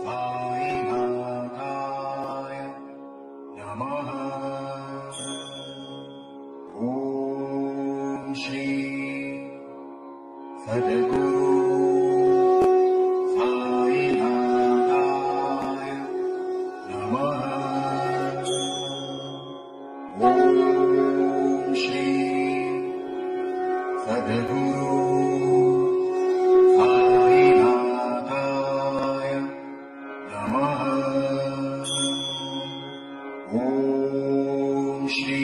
साईनाथाय नमः। ॐ श्री सद्गुरु साईनाथाय नमः। ॐ श्री सद्गुरु साईनाथाय नमः। ॐ श्री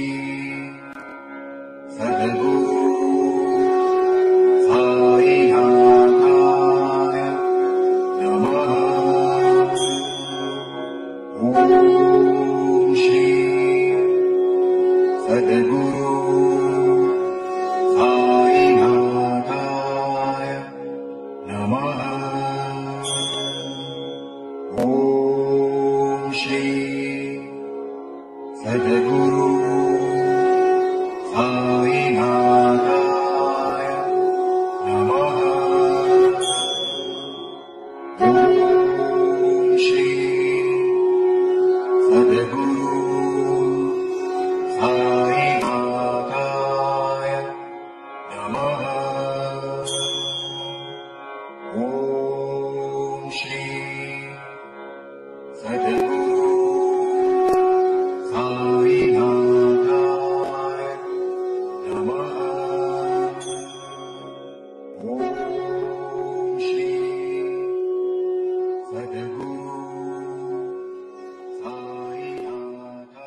सद्गुरु साईनाथाय नमः। ॐ श्री सद्गुरु साईनाथाय नमः। ॐ श्री सद्गुरु साईनाथाय नमः। ॐ श्री सद्गुरु साईनाथाय नमः। ॐ श्री सद्गुरु साईनाथाय नमः। ॐ श्री सद्गुरु साईनाथाय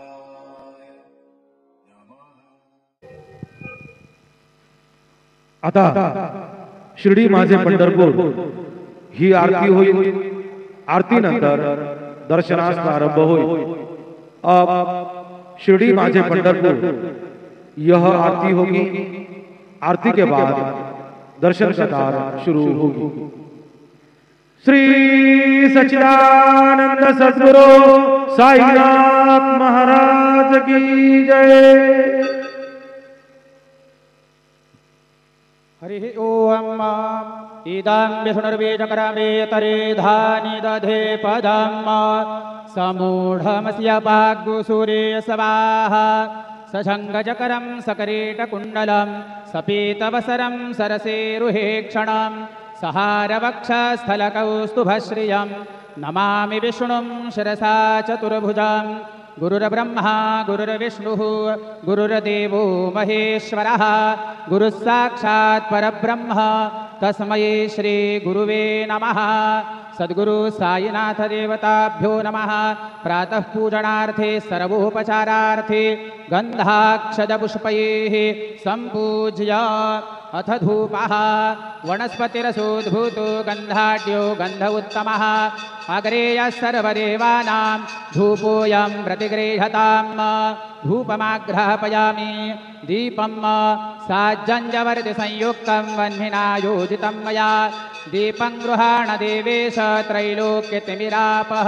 नमः। आता शिर्डी माझे पंढरपूर ही आरती होईल। आरती नंतर दर्शनास प्रारंभ होईल। अब शिर्डी माझे पंढरपुर यह आरती होगी। आरती के बाद दर्शन कतार शुरू होगी। श्री सच्चिदानंद सद्गुरु साईनाथ महाराज की जय। हरि ओम इदं विष्णुर्बीजकरमे तरेधानि दधे पदं समूढमस्य पाग्गुसूरे स्वाहा सशङ्गचकरं सकरीटकुण्डलं सपीतवसरं सरसेरुहेक्षणं सहारवक्षस्थलकौस्तुभश्रियं नमामि विष्णुं शिरसा चतुर्भुजं। गुरुर्ब्रह्मा गुरुर्विष्णुः गुरुर्देवो महेश्वरः गुरुः साक्षात् परब्रह्म तस्मै श्री गुरुवे नमः। सद्गुरु साईनाथ देवताभ्यो नमः। प्रातः पूजनार्थे सर्वोपचारार्थे गन्धाक्षतपुष्पैः सम्पूज्य अथ धूपः वनस्पतिरसोद्भूतो गन्धाढ्यो गन्ध उत्तमः अग्रेयः सर्वदेवानां धूपोऽयं प्रतिगृह्यताम्। धूपमाग्रापयामि दीपं साज्जञ्जवर्तिसंयुक्तं वह्निना योजितं मया। दीपं गृहाण देवेश त्रैलोक्यतिमिरापः।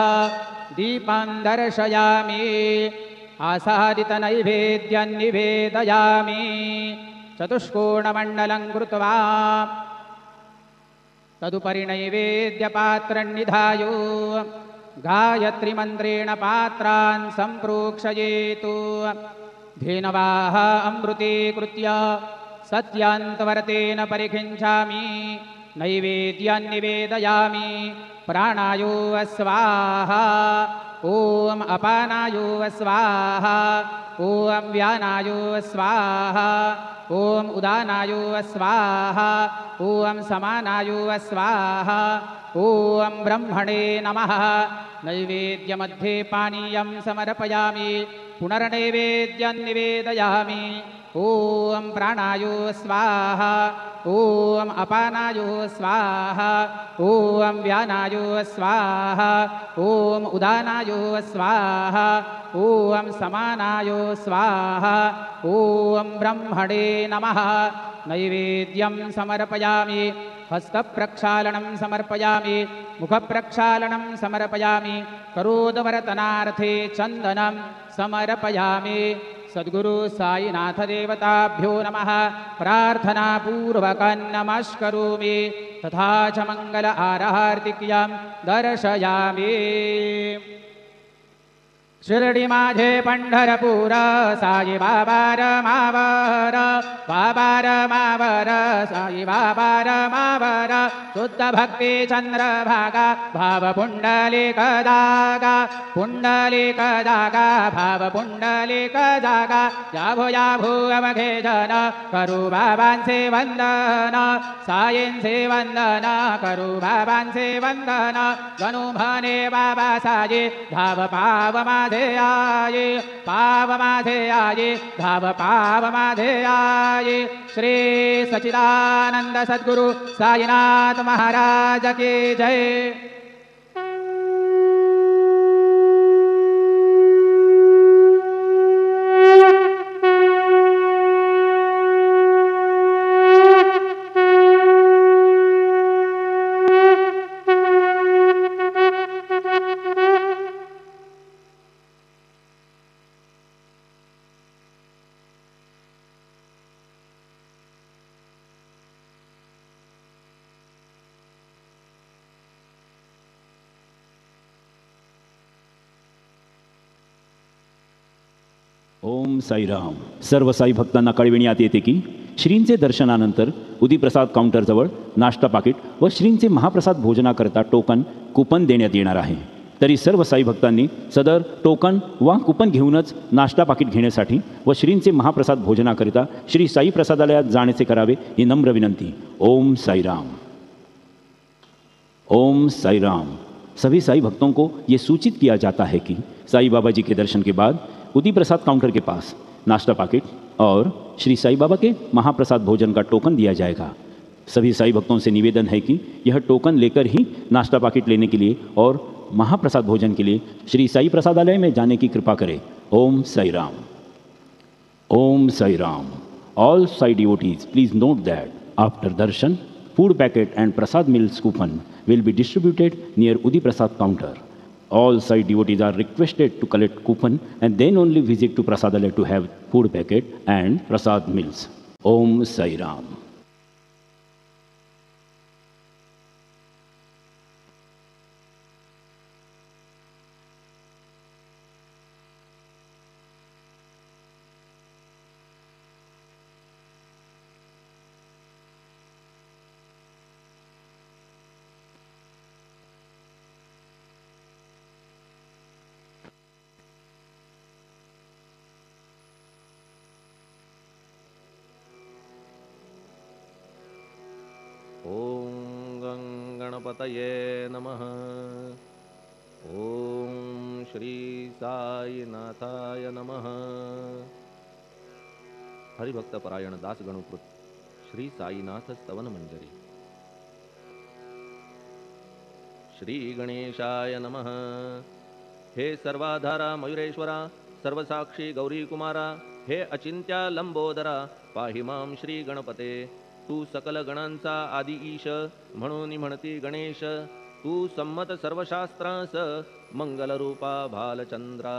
दीपं दर्शयामि आसादितनैवेद्यं निवेदयामि। चतुष्कोणमण्डलं कृत्वा तदुपरि नैवेद्यपात्रं निधाय गायत्रीमन्त्रेण पात्रान् सम्प्रोक्षयेतु। धेनवाः अमृतीकृत्य सत्यान्तवर्तेन परिखिञ्चामि। नैवेद्यं निवेदयामि। प्राणायो स्वाहा ॐ अपानायो स्वाहा ॐ व्यानायो स्वाहा ॐ उदानायो स्वाहा ॐ समानायो स्वाहा ॐ ब्रह्मणे नमः। नैवेद्यमध्ये पानीयं समर्पयामि। पुनर्नैवेद्यं निवेदयामि। ॐ प्राणायो स्वाहा ॐ अपानायो स्वाहा ॐ व्यानायो स्वाहा ॐ उदानायो स्वाहा ॐ समानायो स्वाहा ॐ ब्रह्मणे नमः। नैवेद्यं समर्पयामि। हस्तप्रक्षालनं समर्पयामि। मुखप्रक्षालनं समर्पयामि। करोदवर्तनार्थे चन्दनं समर्पयामि। सद्गुरु साईनाथ देवताभ्यो नमः प्रार्थनापूर्वकं नमस्करोमि तथा च मंगल आरहार्तिक्यं दर्शयामि। शिर्डी माझे पंढरपूर साई बाबा रमावर बाबा रमावर साई बाबा रमावर शुद्ध भक्ती चंद्रभागा भाव पुंडलिक जागा भाव पुंडलिक जागा याभो अवघे जन करू बाबांचे वंदन साईंचे वंदन करू बाबांचे वंदन गणू म्हणे बाबा साई धाव पाव माझे आये पाव माझे आये धाव पाव माझे आये। श्री सच्चिदानंद सद्गुरु साईनाथ महाराज की जय। ओम साईराम। सर्व साई भक्तांना कळविण्यात येते की श्रींचे दर्शनानंतर उदीप्रसाद काउंटरजवळ नाश्ता पाकिट व श्रींचे महाप्रसाद भोजनाकरता टोकन कुपन देण्यात येणार आहे। तरी सर्व साई भक्तांनी सदर टोकन वा कुपन घेऊनच नाश्ता पाकिट घेण्यासाठी व श्रींचे महाप्रसाद भोजनाकरिता श्री साई प्रसादालयात जाण्याचे करावे ही नम्र विनंती। ओम साईराम। ओम साईराम। सभी साई भक्तों को ये सूचित किया जाता है कि साई बाबा जी के दर्शन के बाद उदीप्रसाद काउंटर के पास नाश्ता पाकिट और श्री साई बाबा के महाप्रसाद भोजन का टोकन दिया जाएगा। सभी साई भक्तों से निवेदन है कि यह टोकन लेकर ही नाश्ता पाकिट लेने के लिए और महाप्रसाद भोजन के लिए श्री साई प्रसादालय में जाने की कृपा करें। Om Sai Ram. Om Sai Ram. All Sai devotees please note that after darshan food packet and prasad meals coupon will be distributed near Udi Prasad counter. All Sai devotees are requested to collect coupon and then only visit to Prasadalaya to have food packet and prasad meals. Om Sai Ram. ओम गणपतये नमः। ओम श्री साईनाथाय नमः। हरिभक्तपरायण दास गणुकृत श्री साईनाथ स्तवन मंजरी। श्री गणेशाय नमः। हे सर्वाधारा मयुरेश्वरा, सर्वसाक्षी गौरी कुमारा, हे अचिंत्या लंबोदरा, पाहि मां श्री गणपते। तू सकल गणांचा आदि ईश, म्हणून म्हणती गणेश। तू संमत सर्वशास्त्रांस मंगलरूपा भालचंद्रा।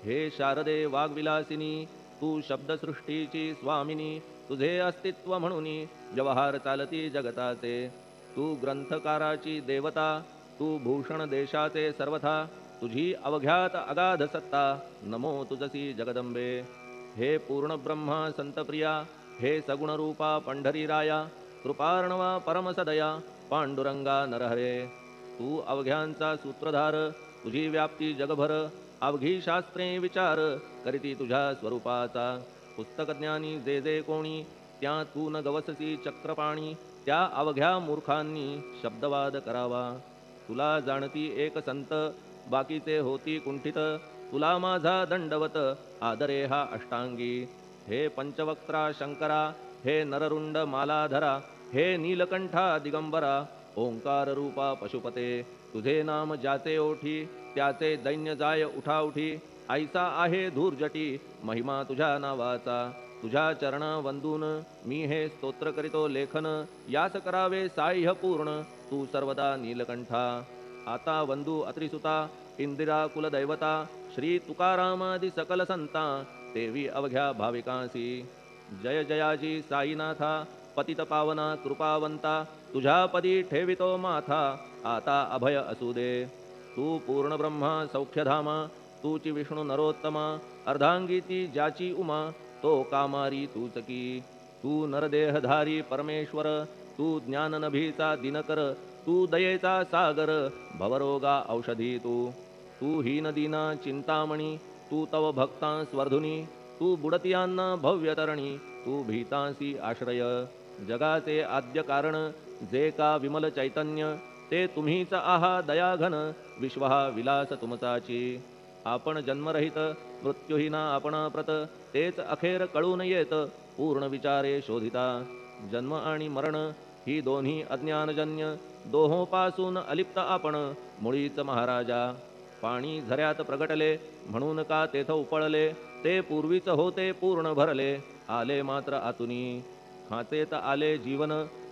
हे शारदे वाग्विलासिनी, तू शब्दसृष्टीची स्वामिनी। तुझे अस्तित्व म्हणून व्यवहार चालती जगताचे। तू ग्रंथकाराची देवता, तू भूषण देशाचे सर्वथा। तुझी अवघ्यात अगाध सत्ता, नमो तुझसी जगदंबे। हे पूर्ण ब्रह्मा संतप्रिया, हे सगुणरूपा पंढरीराया। कृपार्णवा परमसदया, पांडुरंगा नरहरे। तू अवघ्यांचा सूत्रधार, तुझी व्याप्ती जगभर। अवघी शास्त्रे विचार, करीती तुझ्या स्वरूपाचा। पुस्तकज्ञानी जे जे कोणी, त्या तू न गवससी चक्रपाणी। त्या अवघ्या मूर्खांनी शब्दवाद करावा। तुला जाणती एक संत, बाकीचे होती कुंठित। तुला माझा दंडवत, आदरे हा अष्टांगी। हे पंचवक्त्रा शंकरा, हे नररुंड मालाधरा। हे नीलकंठा दिगंबरा, ओंकार रूपा पशुपते। तुझे नाम ज्याचे ओठी, त्याचे दैन्य जाय उठाउठी। ऐसा आहे धूर्जटी, महिमा तुझ्या नावाचा। तुझ्या चरण वंदून मी हे स्तोत्र करीतो लेखन। यास करावे साह्य पूर्ण, तू सर्वदा नीलकंठा। आता वंदू अत्रिसुता इंदिरा कुलदैवता श्री तुकारामादि सकल संता तेवी अवघ्या भाविकांसी जय जयाजी साईनाथा पतित पावना कृपावंता तुझ्या पदी ठेवितो माथा आता अभय असू दे तू पूर्ण ब्रह्मा सौख्यधामा तूची विष्णू नरोत्तमा अर्धांगी ती ज्याची उमा तो कामारी तूच की तू नरदेहधारी परमेश्वर तू ज्ञाननभीचा दिनकर तू दयेचा सागर भवरोगा औषधी तू हीन दीना चिंतामणी तू तव भक्तांस वर्धुनी तू बुडतियांना भव्यतरणी तू भीतांसी आश्रय जगाचे आद्य कारण जे का विमल चैतन्य ते तुम्हीच आहा दयाघन विश्वहा विलास तुमचाची आपण जन्मरहित मृत्युहीना आपण प्रत तेच अखेर कळून येत पूर्ण विचारे शोधिता जन्म आणि मरण ही दोन्ही अज्ञानजन्य दोहोपासून अलिप्त आपण मुळीच महाराजा पाणी झऱ्यात प्रगटले म्हणून का तेथ उपळले ते पूर्वीच होते पूर्ण भरले आले मात्र आतुनी खाचेत आले जीवन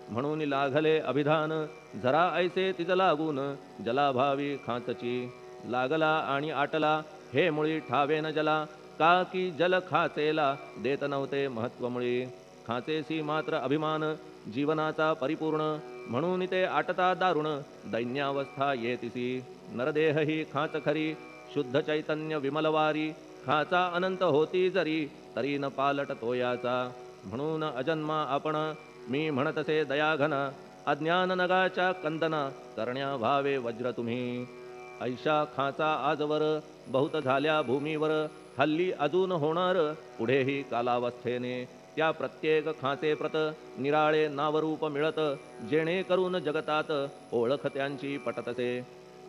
म्हणून लागले अभिधान झरा ऐसे तिज लागून जलाभावी खाचची लागला आणि आटला हे मुळी ठावेन जला का की जल खाचेला देत नव्हते महत्व मुळी खाचेसी मात्र अभिमान जीवनाचा परिपूर्ण म्हणून ते आटता दारुण दैन्यावस्था येतिसी नरदेह ही खाच खरी शुद्ध चैतन्य विमलवारी खाचा अनंत होती जरी तरी न पालट तोयाचा म्हणून अजन्मा आपण मी म्हणतसे दयाघन अज्ञान नगाच्या कंदना करण्या भावे वज्र तुम्ही ऐशा खाचा आजवर बहुत झाल्या भूमीवर हल्ली अजून होणार पुढेही कालावस्थेने त्या प्रत्येक खाचे प्रत निराळे नावरूप मिळत जेणेकरून जगतात ओळख त्यांची पटतसे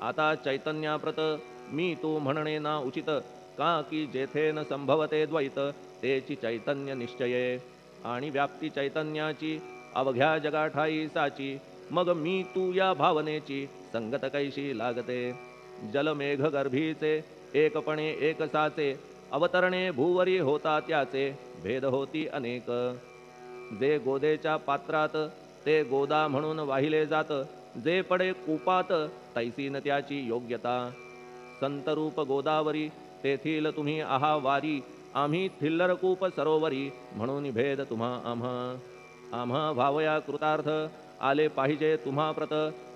आता चैतन्याप्रत मी तू म्हणणे ना उचित का की जेथे न संभवते द्वैत तेची चैतन्य निश्चये आणि व्याप्ती चैतन्याची अवघ्या जगाठाई साची मग मी तू या भावनेची संगत कैशी लागते जलमेघ गर्भीचे एकपणे एक साचे अवतरणे भूवरी होता त्याचे भेद होती अनेक जे गोदेच्या पात्रात ते गोदा म्हणून वाहिले जात जे पडे कूपात तैसीन त्याची योग्यता संतरूप गोदावरी तेथील तुम्ही आहा वारी आम्ही थिल्लरकूप सरोवरी म्हणून भेद तुम्हा आम्हा भावया कृतार्थ आले पाहिजे तुम्हा प्रत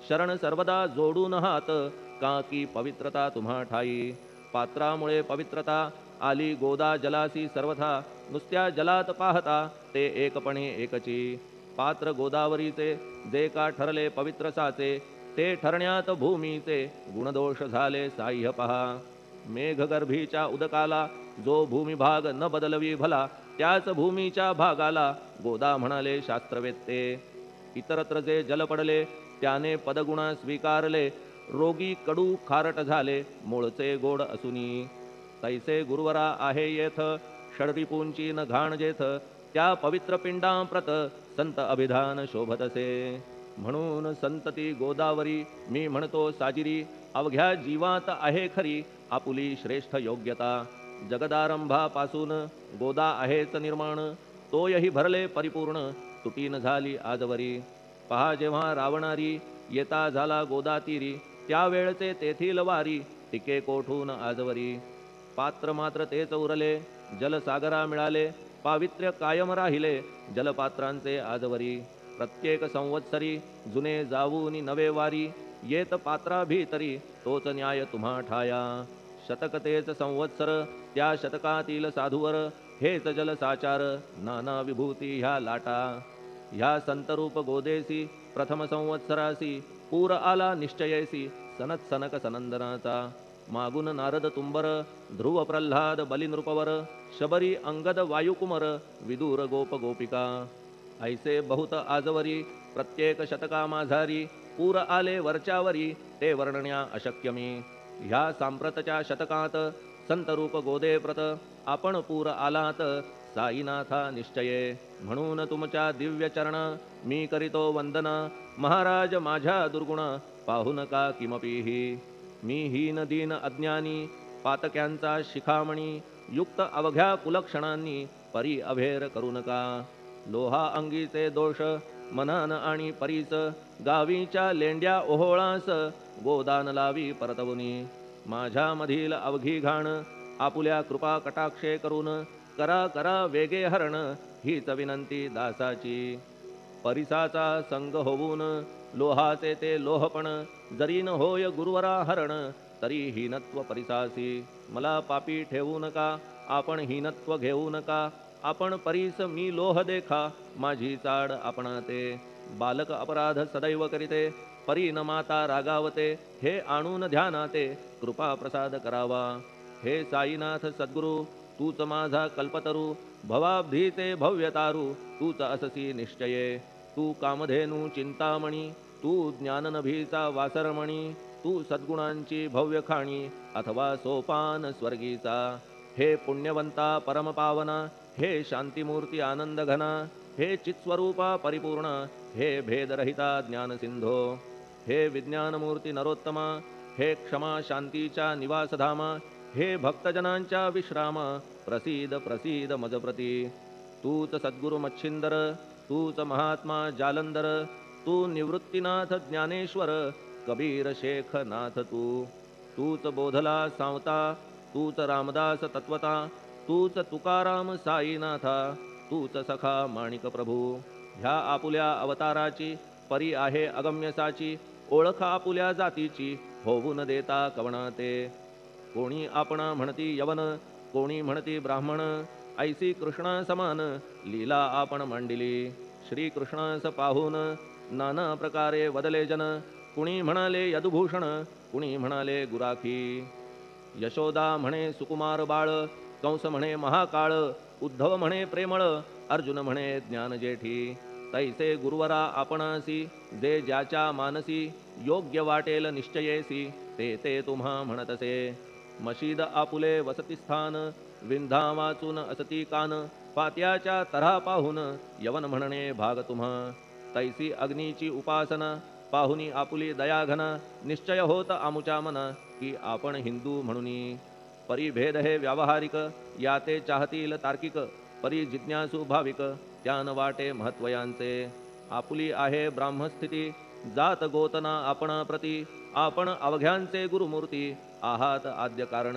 शरण सर्वदा जोडून हात का की पवित्रता तुम्हा ठाई पात्रामुळे पवित्रता आली गोदा जलासी सर्वथा नुसत्या जलात पाहता ते एकपणे एकची पात्र गोदावरीचे जे का ठरले पवित्र साचे ते ठरण्यात भूमीचे गुणदोष झाले साह्य पहा मेघगर्भीच्या उदकाला जो भूमिभाग न बदलवी भला त्याच भूमीच्या भागाला गोदा म्हणाले शास्त्रवेत्ते इतरत्र जे जल पडले त्याने पदगुणा स्वीकारले रोगी कडू खारट झाले मूळचे गोड असुनी तैसे गुरुवरा आहे येथ षडरिपूंची न घाण जेथ त्या पवित्र पिंडांप्रत संत अभिधान शोभतसे म्हणून संतती गोदावरी मी म्हणतो साजिरी अवघ्या जीवात आहे खरी आपुली श्रेष्ठ योग्यता जगदारंभापासून गोदा आहेच निर्माण तोयही भरले परिपूर्ण तुटीन झाली आजवरी पहा जेव्हा रावणारी येता झाला गोदा तीरी त्यावेळचे तेथील वारी टिके कोठून आजवरी पात्र मात्र तेच उरले जलसागरा मिळाले पावित्र्य कायम राहिले जलपात्रांचे आजवरी प्रत्येक संवत्सरी जुने जाऊनी नवे वारी येत पात्रा भीतरी तोच न्याय तुम्हा ठाया शतक तेच संवत्सर त्या शतकातील साधूवर हेच जल साचार नाना विभूती ह्या लाटा ह्या संतरूप गोदेसी प्रथम संवत्सरासी पूर आला निश्चयेसी सनत सनक सनंदनाचा मागून नारद तुंबर ध्रुव प्रल्हाद बलिनृपवर शबरी अंगद वायुकुमर विदूर गोप गोपिका ऐसे बहुत आजवरी प्रत्येक शतका माझारी पूर आले वरच्यावरी ते वर्णण्या अशक्य मी ह्या सांप्रतच्या शतकात संतरूप गोदे प्रत आपण पूर आलात साईनाथा निश्चये म्हणून तुमच्या दिव्य चरण मी करीतो वंदना महाराज माझ्या दुर्गुण पाहू नका किमपीही मी हीन दीन अज्ञानी पातक्यांचा शिखामणी युक्त अवघ्या कुलक्षणांनी परी अभेर करू नका लोहा अंगीचे दोष मनान आणि परीस गावीच्या लेंड्या ओहोळास गोदान लावी परतवुनी माझ्यामधील अवघी घाण आपुल्या कृपा कटाक्षे करून करा करा वेगे हरण हीच विनंती दासाची परिसाचा संग होऊन लोहाचे ते लोहपण जरी न होय गुरुवरा हरण तरी हीनत्व परिसासी मला पापी ठेवू नका आपण हीनत्व घेऊ नका आपण परीस मी लोह देखा माझी चाड आपणाते बालक अपराध सदैव करीते परी न माता रागावते हे आणून ध्यानाते कृपा प्रसाद करावा हे साईनाथ सद्गुरु तूच माझा कल्पतरू भवाब्धीचे भव्यतारू तूच अससी निश्चये तू कामधेनू चिंतामणी तू ज्ञाननभीचा वासरमणी तू सद्गुणांची भव्य खाणी अथवा सोपान स्वर्गीचा हे पुण्यवंता परमपावना हे शांतिमूर्ती आनंद घना हे चित्स्वरूपा परिपूर्ण हे भेदरहिता ज्ञानसिंधो हे विज्ञानमूर्ती नरोत्तमा हे क्षमा शांतीच्या निवासधामा हे भक्तजनांच्या विश्रामा प्रसीद प्रसीद मजप्रती तूच सद्गुरु मच्छिंदर तूच महात्मा जालंधर तू निवृत्तीनाथ ज्ञानेश्वर कबीर शेख नाथ तूच बोधला सांवता तूच रामदास तत्वता तूच तुकाराम साईनाथा तूच सखा माणिक प्रभू ह्या आपुल्या अवताराची परी आहे अगम्यसाची ओळख आपुल्या जातीची होऊ न देता कवणाते कोणी आपणा म्हणती यवन कोणी म्हणती ब्राह्मण ऐसी कृष्णा समान लीला आपण मांडिली श्री कृष्णास पाहून नाना प्रकारे वदले जन कुणी म्हणाले यदुभूषण कुणी म्हणाले गुराखी यशोदा म्हणे सुकुमार बाळ कंस म्हणे महाकाळ उद्धव म्हणे प्रेमळ अर्जुन म्हणे ज्ञानजेठी तैसे गुरुवरा आपणासी जे ज्याच्या मानसी योग्य वाटेल निश्चयेसी ते ते तुम्हा म्हणतसे मशीद आपुले वसतिस्थान विंधा वाचून असती कान पात्याच्या तऱ्हा पाहून यवन म्हणणे भाग तुम्हा तैसी अग्नीची उपासना पाहुनी आपुली दयाघना निश्चय होत आमुच्या मना की आपण हिंदू म्हणूनी परिभेद हे व्यावहारिक याते चाहतील तार्किक परी जिज्ञासू भाविक त्यान वाटे महत्वयांचे आपुली आहे ब्राह्मस्थिती जात गोतना आपणा प्रती आपण अवघ्यांचे गुरुमूर्ती आहात आद्य कारण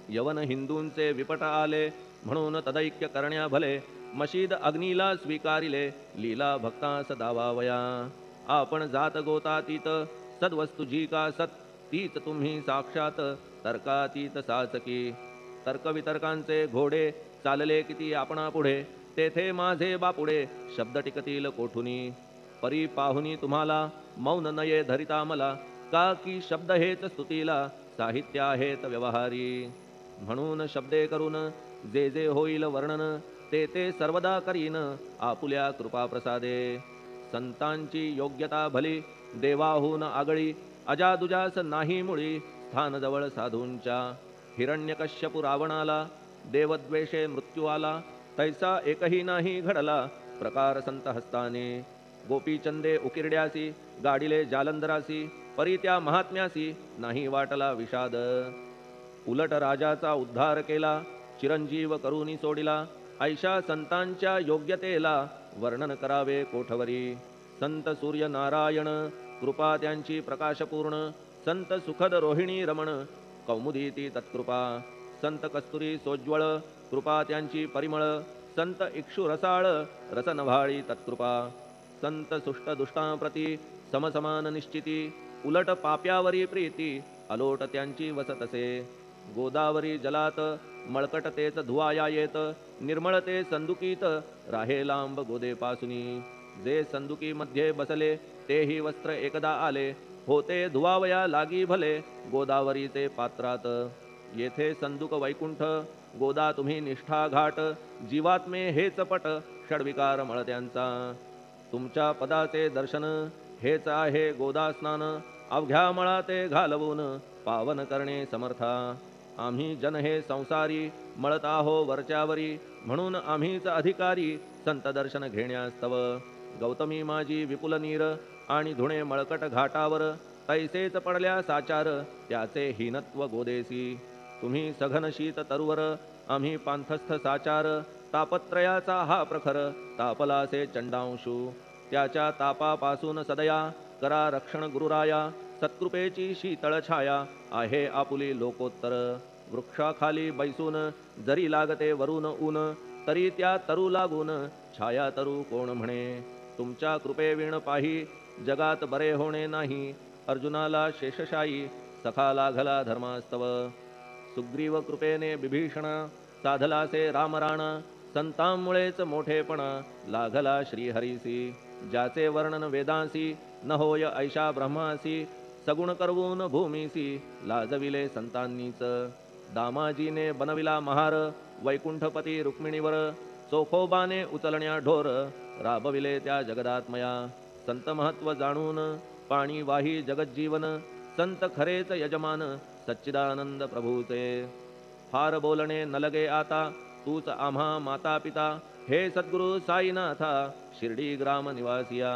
यवन हिंदूंचे विपट आले म्हणून तदैक्य करण्या भले मशीद अग्नीला स्वीकारिले लीला भक्तास दावावया आपण जात गोतातीत सद्वस्तु जी का सत तीच तुम्ही साक्षात तर्कातीत साचकी तर्कवितर्कांचे घोडे चालले किती आपणा पुढे तेथे माझे बापुडे शब्द टिकतील कोठुनी परी पाहुनी तुम्हाला मौन नये धरिता मला का की शब्द हेच स्तुतीला साहित्य आहेत व्यवहारी म्हणून शब्दे करून जे जे होईल वर्णन ते ते सर्वदा करीन आपुल्या कृपा प्रसादे संतांची योग्यता भली देवाहून आगळी अजादुजास नाही मुळी स्थान जवळ साधूंच्या हिरण्यकश्यपु रावणाला देवद्वेषे मृत्यू आला तैसा एकही नाही घडला प्रकार संत हस्ताने गोपीचंदे उकिरड्यासी गाडिले जालंधरासी परी त्या महात्म्यासी नाही वाटला विषाद उलट राजाचा उद्धार केला चिरंजीव करूनी सोडिला ऐशा संतांच्या योग्यतेला वर्णन करावे कोठवरी संत सूर्य नारायण कृपा त्यांची प्रकाशपूर्ण संत सुखद रोहिणी रमण कौमुदीती तत्कृपा संत कस्तुरी सोज्वळ कृपा त्यांची परिमळ संत इक्षु रसाळ रसनभाळी तत्कृपा संत सुष्ट दुष्टांप्रती समसमान निश्चिती उलट पाप्यावरी प्रीती अलोट त्यांची वसतसे गोदावरी जलात मळकट तेच धुवाया येत निर्मळ ते संदुकीत राहे लांब गोदेपासुनी जे संदुकी मध्ये बसले तेही वस्त्र एकदा आले होते धुवावया लागी भले गोदावरीचे पात्रात येथे संदुक वैकुंठ गोदा तुम्ही निष्ठा घाट जीवात्मे हेच पट षडविकार मळत्यांचा तुमच्या पदाचे दर्शन हेच आहे गोदा स्नान अवघ्या मळा ते घालवून पावन करणे समर्था आम्ही जन हे संसारी मळत आहो वरच्यावरी म्हणून आम्हीच अधिकारी संत दर्शन घेण्यास्तव गौतमी माझी विपुल नीर आणि धुणे मळकट घाटावर तैसेच पडल्या साचार त्याचे हीनत्व गोदेसी तुम्ही सघन शीत तरुवर आम्ही पांथस्थ साचार तापत्रयाचा हा प्रखर तापलासे चंडांशू त्याच्या तापापासून सदया करा रक्षण गुरुराया सत्कृपेची शीतळ छाया आहे आपुली लोकोत्तर. वृक्षाखाली बैसून जरी लागते वरून ऊन, तरी त्या तरू लागून छाया तरू कोण म्हणे. तुमच्या कृपेविण पाही जगात बरे होणे नाही. अर्जुनाला शेषशायी सखा लागला धर्मास्तव. सुग्रीव कृपेने बिभीषण साधलासे रामराण. संतांमुळेच मोठेपणा लागला श्रीहरीसी. ज्याचे वर्णन वेदांसी न होय ऐशा ब्रह्मासी. सगुण करवून भूमीसी लाजविले संतांनीच. दामाजीने बनविला महार वैकुंठपती रुक्मिणीवर. चोखोबाने उचलण्या ढोर राबविले त्या जगदात्मया. संत महत्व जाणून पाणी वाही जगज्जीवन. संत खरेच यजमान सच्चिदानंद प्रभूचे. फार बोलणे न लगे आता तूच आम्हा माता पिता. हे सद्गुरु साईनाथा शिर्डी ग्राम निवासिया.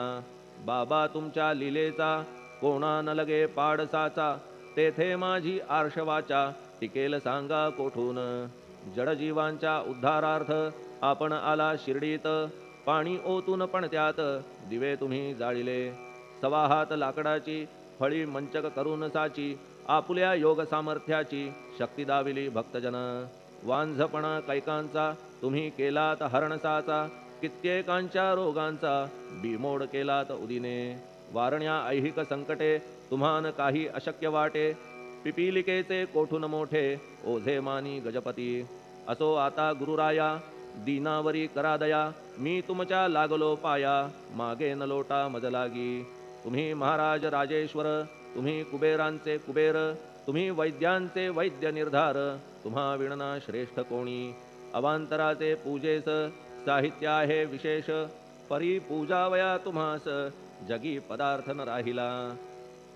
बाबा तुमच्या लीलेचा कोणा न लगे पाडसाचा. तेथे माझी आर्षवाचा टिकेल सांगा कोठून. जडजीवांच्या उद्धारार्थ आपण आला शिर्डीत. पाणी ओतून पण त्यात दिवे तुम्ही जाळिले. सवा हात लाकडाची फळी मंचक करून साची. आपुल्या योग सामर्थ्याची शक्ती दाविली भक्तजन. वांझपणा कैकांचा तुम्ही केलात हरणसाचा. कित्येकांच्या रोगांचा बिमोड केलात उदिने. वारण्या ऐहिक संकटे तुम्हान काही अशक्य वाटे. पिपीलिकेचे कोठून मोठे ओझे मानी गजपती. असो आता गुरुराया दीनावरी करा दया. मी तुमच्या लागलो पाया मागे न लोटा मज लागी. तुम्ही महाराज राजेश्वर तुम्ही कुबेरांचे कुबेर. तुम्ही वैद्यांचे वैद्य निर्धार. तुम्हा विणना श्रेष्ठ कोणी. अवांतराचे पूजेस साहित्य आहे विशेष. परी पूजावया तुम्हास जगी पदार्थ न राहिला.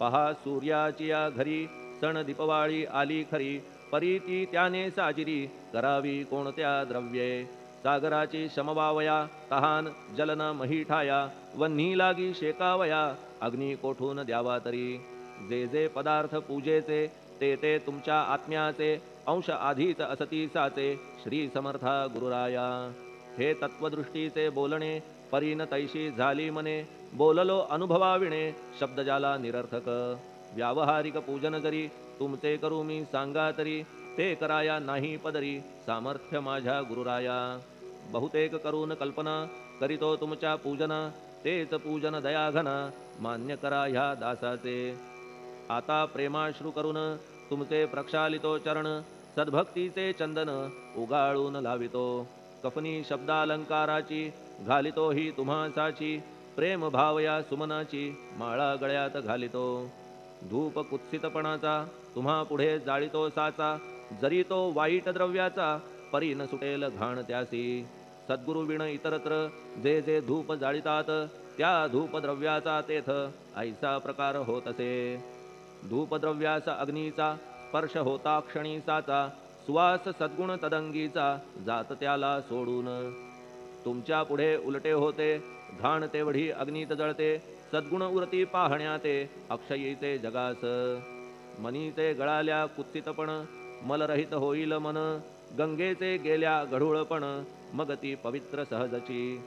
पहा सूर्याची या घरी सण दीपवाळी आली खरी. परी ती त्याने साजिरी करावी कोणत्या द्रव्ये. सागराची शमवावया तहान जलन महीठाया. वन्ही लागी शेकावया अग्नी कोठून द्यावा तरी. जे जे पदार्थ पूजेचे ते ते तुमच्या आत्म्याचे. अंश आधीच असती साचे श्री समर्था गुरुराया. हे तत्वदृष्टीचे बोलणे परीन तैशी झाली मने. बोललो अनुभवाविणे शब्द जाला निरर्थक. व्यावहारिक पूजन जरी तुमचे करू मी सांगा तरी. ते कराया नाही पदरी सामर्थ्य माझ्या गुरुराया. बहुतेक करून कल्पना करीतो तुमच्या पूजना. तेच पूजन दयाघना मान्य करा ह्या दासाचे. आता प्रेमाश्रू करून तुमचे प्रक्षालितो चरण. सद्भक्तीचे चंदन उगाळून लावितो. कफनी शब्दालंकाराची घालितो ही तुम्हासाची. प्रेम भावया सुमनाची माळा गळ्यात घालितो. धूप कुत्सितपणाचा तुम्हा पुढे जाळितो साचा. जरी तो वाईट द्रव्याचा परी न सुटेल घाण त्यासी. सद्गुरु विण इतरत्र जे जे धूप जाळितात त्या धूपद्रव्याचा तेथ ऐसा प्रकार होत असे. धूपद्रव्याचा अग्नीचा स्पर्श होता क्षणी साचा. सुवास सद्गुण तदंगीचा जात त्याला सोडून. तुमच्या पुढे उलटे होते घाण तेवढी अग्नीत जळते. सद्गुण उरती पाहण्याते अक्षयीचे जगास. मनीचे गळाल्या कुत्सितपण मलरहित होईल मन. गंगेचे गेल्या गढूळपण मग ती पवित्र सहजची.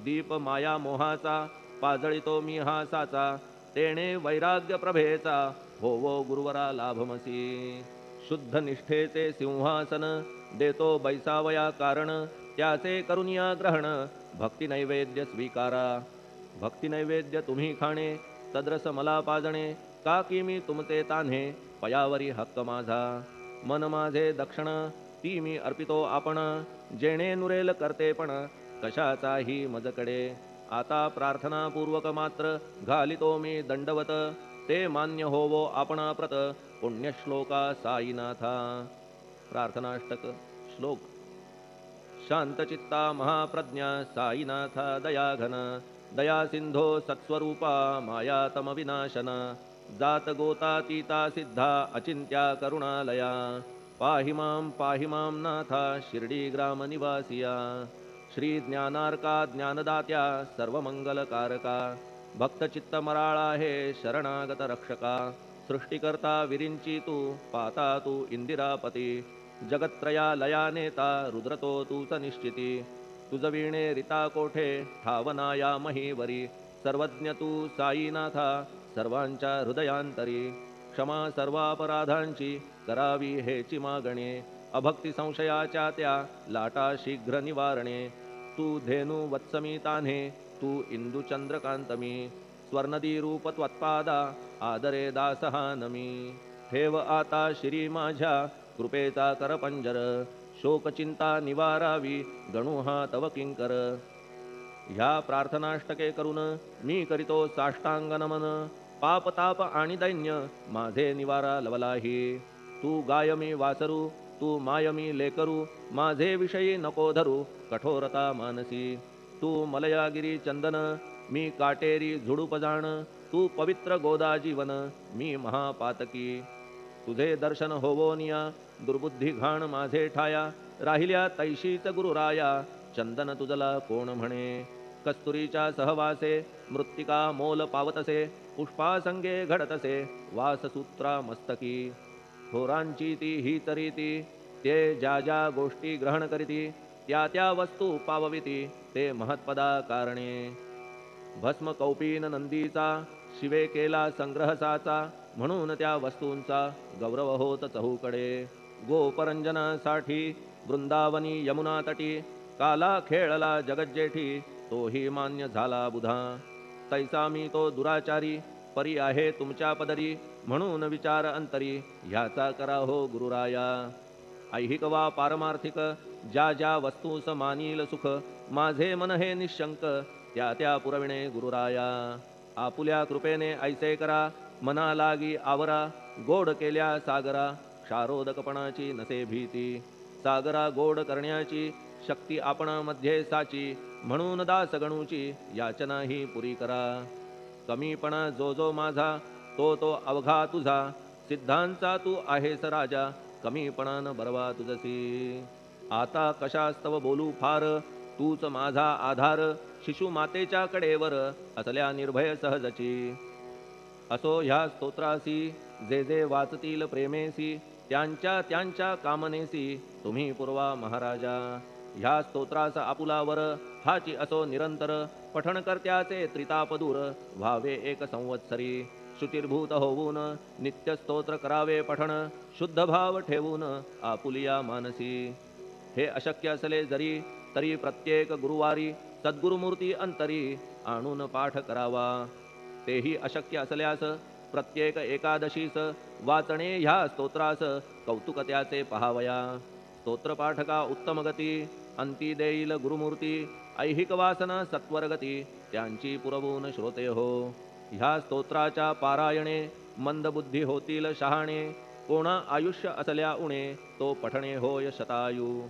दीप माया मोहाचा पाजळितो मी हा साचा. तेणे वैराग्य प्रभेचा होवो गुरुवरा लाभमसी. शुद्ध निष्ठेचे सिंहासन देतो बैसावया कारण. त्याचे करुनिया ग्रहण भक्ती नैवेद्य स्वीकारा. भक्ती नैवेद्य तुम्ही खाणे तद्रस मला पाजणे. का की मी तुमचे तान्हे पयावरी हक्क माझा. मन माझे दक्षिण ती मी अर्पितो आपण. जेणे नुरेल करतेपण कशाचाही मजकडे. आता प्रार्थनापूर्वक मात्र घालितो मी दंडवत. ते मान्य होवो आपणाप्रत पुण्यश्लोका साईनाथा. प्रार्थनाष्टक श्लोक. शांतचित्ता महाप्रज्ञा साईनाथा दयाघन. दया सिंधो सत्स्वरूपा मायातम विनाशन. जात गोतातीता सिद्धा अचिंत्या करुणालया. पाहि मां नाथा शिर्डी ग्राम निवासिया. श्री ज्ञानार्का ज्ञानदात्या सर्वमंगलकारका. भक्तचित्त मराळा हे शरणागत रक्षका. सृष्टिकर्ता विरिंची तू पाता तू इंदिरापती. जगत्त्रया लया नेता रुद्रतो तूच निश्चिती. तुझ वीणे रिता कोठे ठावनाया महीवरी. सर्वज्ञ तू साईनाथा सर्वांच्या हृदयांतरी, क्षमा सर्वापराधांची करावी हेची मागणे, अभक्ती संशयाच्या त्या लाटा शीघ्र निवारणे, तू धेनू वत्समी तान्हे, तू इंदू चंद्रकांतमी, स्वर्णदी रूप त्वत्पादा आदरे दासहा नमी, ठेव आता श्री माझ्या कृपेचा करपंजर, शोकचिंता निवारावी गणू हा तव किंकर. ह्या प्रार्थनाष्टके करून मी करीतो साष्टांग नमन, पाप ताप आणि दैन्य माझे निवारा लवलाही, तू गाय मी वासरू, तू माय मी लेकरू, माझे विषयी नको धरू कठोरता मानसी, तू मलयागिरी चंदन, मी काटेरी झुडूप जाण, तू पवित्र गोदा जीवन, मी महापातकी, तुझे दर्शन होवोनिया दुर्बुद्धी घाण माझे ठाया, राहिल्या तैशीच गुरुराया, चंदन तुझला कोण म्हणे, कस्तुरीच्या सहवासे मृत्तिका मोल पावतसे, पुष्पासंगे घडतसे वाससूत्रा मस्तकी, थोरांची ती हीच रीती, ते ज्या ज्या गोष्टी ग्रहण करीती, त्या त्या वस्तू पावविती ते महत्पदा कारणे, भस्म कौपीन नंदीचा शिवे केला संग्रह साचा, म्हणून त्या वस्तूंचा गौरव होत चहूकडे, गोपरंजनासाठी वृंदावनी यमुना तटी, काला खेळला जगज्जेठी तोही मान्य झाला बुधा, तैसा मी तो दुराचारी परी आहे तुमच्या पदरी, म्हणून विचार अंतरी ह्याचा करा हो गुरुराया, ऐहिक वा पारमार्थिक ज्या ज्या वस्तूस मानील सुख, माझे मन हे निशंक त्या त्या पुरविणे गुरुराया, आपुल्या कृपेने ऐसे करा मना लागी आवरा, गोड केल्या सागरा क्षारोदकपणाची नसे भीती, सागरा गोड करण्याची शक्ती आपणामध्ये साची, म्हणून दास गणूची याचना ही पुरी करा, कमीपणा जो जो माझा तो तो अवघा तुझा, सिद्धांचा तू आहेस राजा कमीपणान बरवा तुझसी, आता कशास्तव बोलू फार, तूच माझा आधार, शिशु मातेच्या कडेवर असल्या निर्भय सहजची, असो ह्या स्तोत्रासी जे जे वाचतील प्रेमेसी, त्यांच्या त्यांच्या कामनेसी तुम्ही पुरवा महाराजा, ह्या स्तोत्रास आपुलावर हाची असो निरंतर, पठणकर्त्याचे त्रितापदूर व्हावे एक संवत्सरी, शुचिर्भूत होऊन नित्य स्तोत्र करावे पठण, शुद्ध भाव ठेवून आपुलिया मानसी, हे अशक्य असले जरी तरी प्रत्येक गुरुवारी सद्गुरुमूर्ती अंतरी आणून पाठ करावा, तेही अशक्य असल्यास प्रत्येक एकादशीस वाचणे ह्या स्तोत्रास कौतुक त्याचे पहावया, स्तोत्रपाठका उत्तम गती अंती देईल गुरुमूर्ती, ऐहिक वासना सत्वरगती त्यांची पुरवून श्रोते हो, ह्या स्तोत्राच्या पारायणे मंदबुद्धी होतील शहाणे, कोणा आयुष्य असल्या उणे तो पठणे होय शतायू,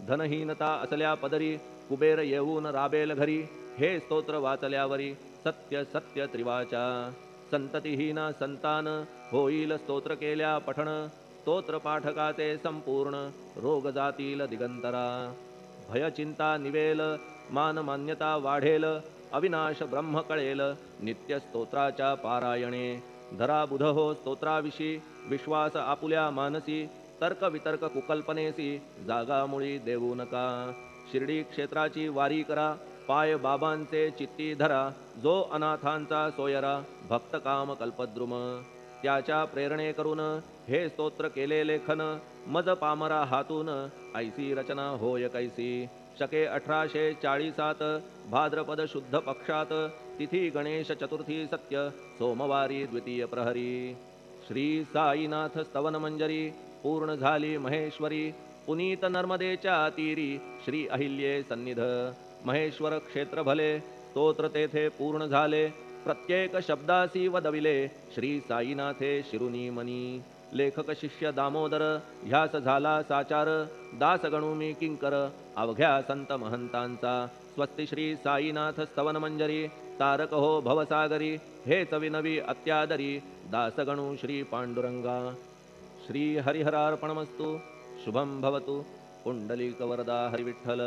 धनहीनता असल्या पदरी कुबेर येऊन राबेल घरी, हे स्तोत्र वाचल्यावरी सत्य सत्य त्रिवाचा, संततिहीना संतान होईल स्तोत्र केल्या पठण, स्तोत्र पाठकाचे संपूर्ण रोग जातील दिगंतरा, भय चिंता निवेल मान मान्यता वाढेल, अविनाश ब्रह्म कळेल नित्य स्तोत्राच्या पारायणे, धरा बुध हो स्तोत्राविषयी विश्वास आपुल्या मानसी, तर्क वितर्क कुकल्पनेसी जागा मुळी देऊ नका, शिर्डी क्षेत्राची वारी करा पाय बाबांचे चित्ती धरा, जो अनाथांचा सोयरा भक्त काम कल्पद्रुम, त्याच्या प्रेरणे करून हे स्तोत्र केले लेखन, मज पामरा हातून ऐसी रचना होय कैसी, शके 1847 भाद्रपद शुद्ध पक्षात, तिथी गणेश चतुर्थी सत्य सोमवारी द्वितीय प्रहरी, श्री साईनाथ स्तवन मंजरी पूर्ण झाली महेश्वरी, पुनीत नर्मदेच्या तीरी श्री अहिल्ये सन्निध, महेश्वर क्षेत्र भले स्तोत्र तेथे पूर्ण झाले, प्रत्येक शब्दासी वदविले श्री साईनाथे शिरुनी मनी, लेखक शिष्य दामोदर ह्यास झाला साचार, दास गणू मी किंकर अवघ्या संत महंतांचा, स्वस्ति श्री साईनाथ स्तवन मंजरी तारक हो भवसागरी, हेच विनवी अत्यादरी दास गणू श्री पांडुरंगा, श्री हरिहरार्पणमस्तु, शुभम भवतु, पुंडलिक वरदा हरिविठ्ठल,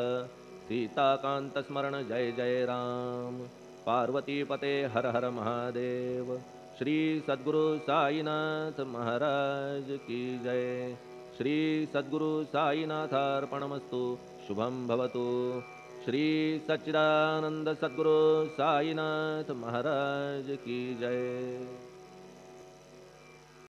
सीताकांत स्मरण जय जय राम, पार्वती पते हर हर महादेव, श्री सद्गुरु साईनाथ महाराज की जय, श्री सद्गुरु साईनाथार्पणमस्तु, शुभम भवतु, श्री सच्चिदानंद सद्गुरु साईनाथ महाराज की जय।